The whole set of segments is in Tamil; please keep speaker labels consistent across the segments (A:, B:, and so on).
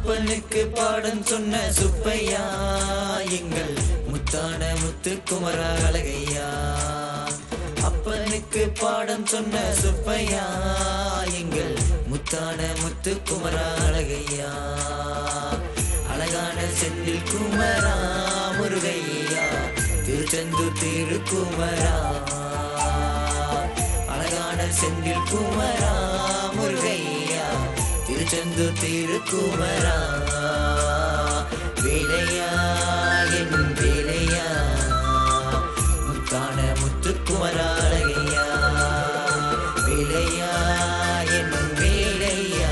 A: அப்பனுக்கு பாடம் சொன்ன சுப்பையா எங்கள் முத்தான முத்துக்குமரா அழகையா. அப்பனுக்கு பாடம் சொன்ன சுப்பையா எங்கள் முத்தான முத்துக்குமரா அழகையா. அழகான செந்தில் குமரா முருகையா திருச்செந்தூர் திருக்குமரா. அழகான செந்தில் குமரா முருகையா திருச்செந்தூர் திருக்குமரா. வேலையா என் வேலையா முத்தான முத்துக்குமரா அழகையா. வேலையா என் வேலையா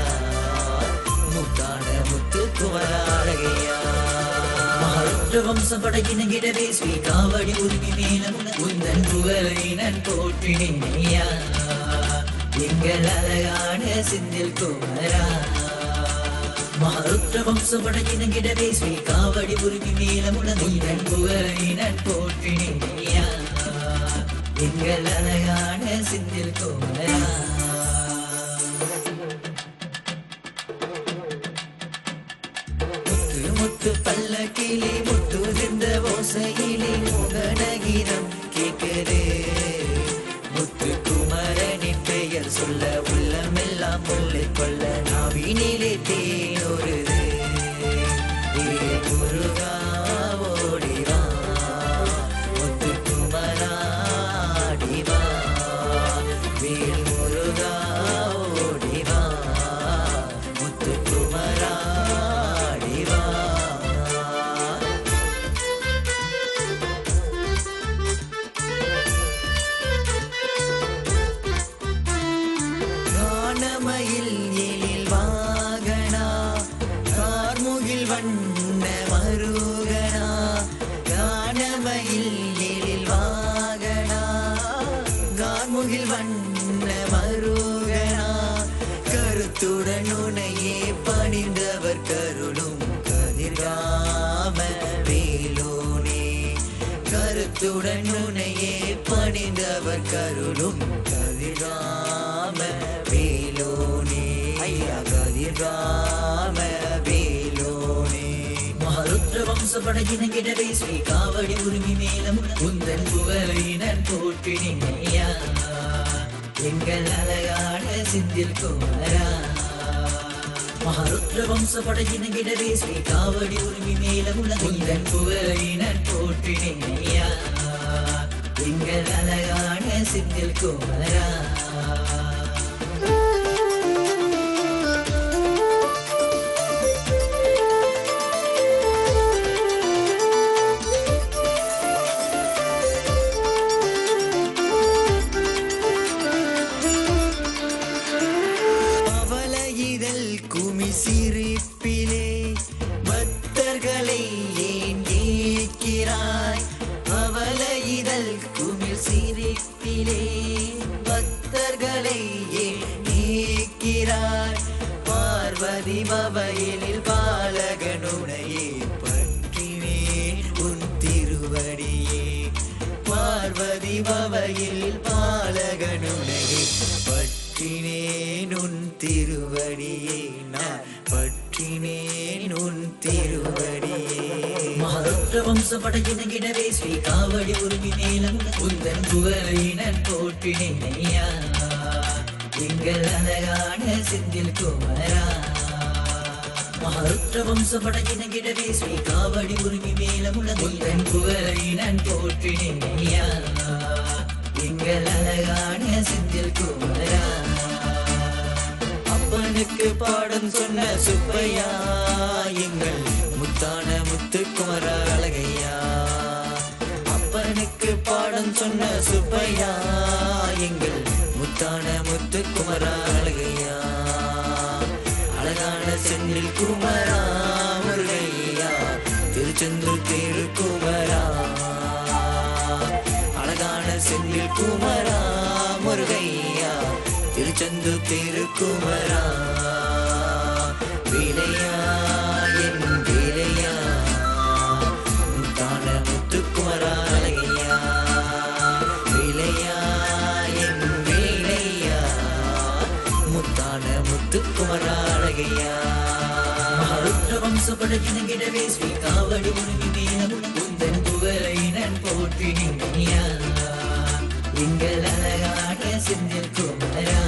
A: முத்தான முத்துக்குமரா அழகையா. மகாராஷ்டிர வம்சம் படையினங்கிடவே ஸ்ரீ காவடி உரிமை மேலும் உந்தன் புகழை நான் போற்றினேயா. எங்கள் அழகான செந்தில் குமரா. மகாருத்ர வம்சம் படையினங்கிடவே ஸ்ரீ காவடி உரிமை மேலும் உந்தன் புகழை நான் போற்றினேயா. எங்கள் அழகான செந்தில் குமரா. முத்து பல்லக்கிலே முத்துதிர்ந்த ஓசையிலே முகநகீதம் கேட்குது. முத்துக்குமரனின் பெயர் சொல்ல உள்ளமெல்லாம் முல்லை கொள்ள நாவினிலே தேனொருது. முருகா ஓடிவா முத்துக்குமரா ஆடிவா. வேல் முருகா ஓடிவா முத்துக்குமரா ஆடிவா. கானமயில் எழில் வாகனா கார்முகில் வண்ண மருகனா. கானமயில் எழில் வாகனா கார்முகில் வண்ண மருகனா. கருத்துடன் உனையே பணிந்தவர் கருளும் கதிர்காம வேலோனே. கருத்துடன் உனையே பணிந்தவர் கருளும் கதிர்காம வேலோனே. ஐயா கதிர்காம வேலோனே. மகாருத்ர வம்ச படையினங்கிடவே ஸ்ரீ காவடி உரிமை மேலும் உந்தன் புகழை நான் போற்றினேயா. எங்கள் அழகான செந்தில் குமரா. மகாருத்ர வம்ச படையினங்கிடவே ஸ்ரீ காவடி உரிமை மேலும் உந்தன் புகழை நான் போற்றினேயா. எங்கள் அழகான செந்தில் குமரா. குமி சிரிப்பிலே பக்தர்களை ஏன் கேட்கிறாய். அவல இதழ் குமிழ் சிரிப்பிலே பக்தர்களை ஏன் கேட்கிறாய். பார்வதி பவையிலில் பாலகனுடையே பற்றினேன் உன் திருவடியே. பார்வதி பவையில் பாலகனுடையே பற்றினேன் உன் திருவடியே. நான் பற்றினேன் உன் திருவடியே. மகாருத்ர வம்ச படையினங்கிடவே ஸ்ரீ காவடி உரிமை மேலும் உந்தன் புகழை நான் போற்றினேயா. எங்கள் அழகான செந்தில் குமரா. மகாருத்ர வம்ச படையினங்கிடவே ஸ்ரீ காவடி உரிமை மேலும் உந்தன் புகழை நான் போற்றினேயா. எங்கள் அழகான செந்தில் குமரா. அப்பனுக்கு பாடம் சொன்ன சுப்பையா எங்கள் முத்தான முத்துக்குமரா அழகையா. அப்பனுக்கு பாடம் சொன்ன சுப்பையா எங்கள் முத்தான முத்துக்குமரா அழகையா. அழகான செந்தில் குமரா முருகையா திருச்செந்தூர் திருக்குமரா. அழகான செந்தில் குமரா முருகையா திருச்செந்தூர் திருக்குமரா. வேலையா என் வேலையா முத்தான முத்துக்குமரா அழகையா. வேலையா என் வேலையா முத்தான முத்துக்குமரா அழகையா. மகாருத்ர சந்தோஷப்பட இணங்கிடவே ஸ்ரீ காவடி உருவி மேலமுள்ள உந்தன் புகழை நான் போற்றினேன் ஐயா எங்கள் அழகான செந்தில் குமரா